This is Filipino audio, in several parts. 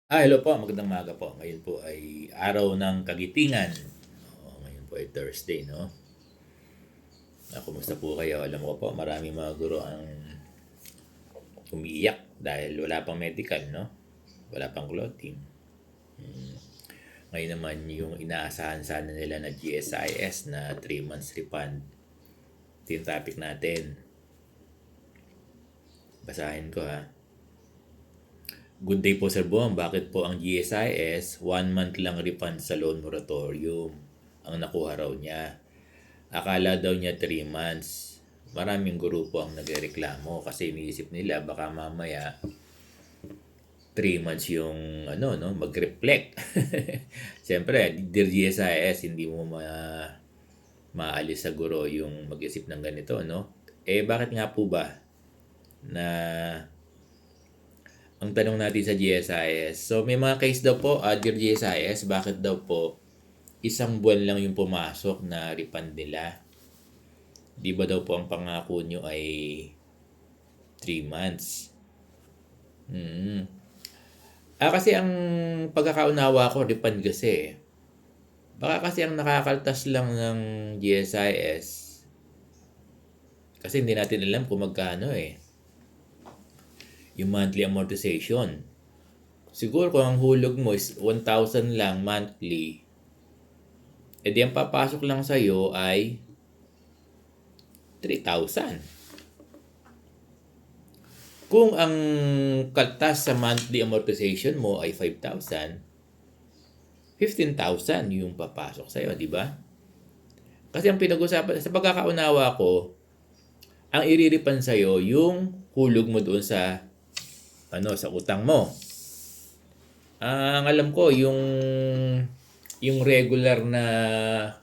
Hello po, magandang umaga po. Ngayon po ay araw ng kagitingan. Ngayon po ay Thursday, no? Kumusta po kayo? Alam ko po, maraming mga guro ang umiiyak dahil wala pang medical, no? Wala pang clothing. Ngayon naman yung inaasahan sana nila na GSIS na 3 months refund. Ito yung topic natin. Basahin ko ha. Good day po Sir Bong, bakit po ang GSIS 1 month lang refund sa loan moratorium ang nakuha raw niya? Akala daw niya 3 months. Maraming guro po ang nagreklamo kasi iniisip nila baka mamaya 3 months yung mag-reflect. Siyempre, dear GSIS, hindi mo maalis sa guro yung mag-isip ng ganito, no? Bakit nga po ba na ang tanong natin sa GSIS, so may mga case daw po, dear GSIS, bakit daw po isang buwan lang yung pumasok na refund nila? Di ba daw po ang pangako nyo ay 3 months? Kasi ang pagkakaunawa ko, refund kasi. Baka kasi ang nakakaltas lang ng GSIS, kasi hindi natin alam kung magkano yung monthly amortization. Siguro kung ang hulog mo is 1,000 lang monthly, di ang papasok lang sa'yo ay 3,000. Kung ang kaltas sa monthly amortization mo ay 5,000, 15,000 yung papasok sa'yo, di ba? Kasi ang pinag-usapan, sa pagkakaunawa ko, ang iriripan sa'yo yung hulog mo doon sa sa utang mo. Ang alam ko, yung regular na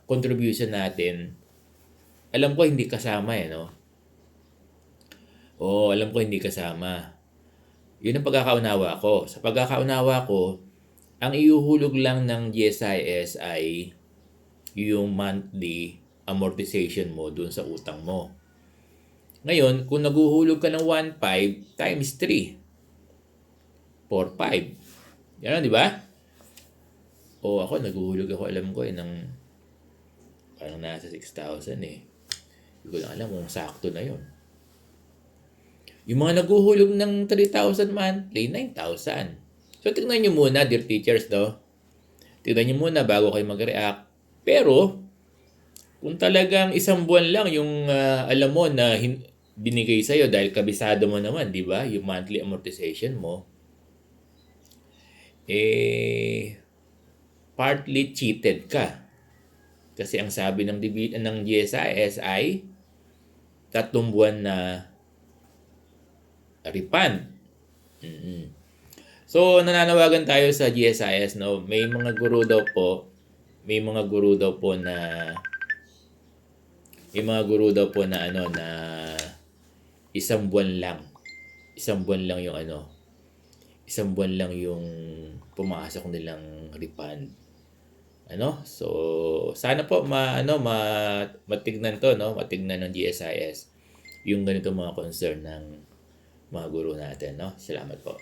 contribution natin, alam ko hindi kasama no? Alam ko hindi kasama. Yun ang pagkakaunawa ko. Sa pagkakaunawa ko, ang iuhulog lang ng GSIS ay yung monthly amortization mo dun sa utang mo. Ngayon, kung naguhulog ka ng 1.5 times 3, 4.5. Yan, di ba? Ako, naguhulog ako, alam ko ng parang nasa 6,000 Hindi ko lang alam kung sakto na yun. Yung mga naguhulog ng 3,000 monthly, 9,000. So, tingnan nyo muna, dear teachers, tingnan nyo muna bago kayo mag-react. Pero, kung talagang isang buwan lang yung alam mo na binigay sa'yo dahil kabisado mo naman, di ba? Yung monthly amortization mo, partly cheated ka. Kasi ang sabi ng GSIS ay 3 buwan na refund. So, nananawagan tayo sa GSIS, no? May mga guro daw po na na isang buwan lang yung isang buwan lang yung pumasok nilang refund. So sana po matignan to, no? Matignan ng GSIS yung ganito mga concern ng mga guro natin, no? Salamat po.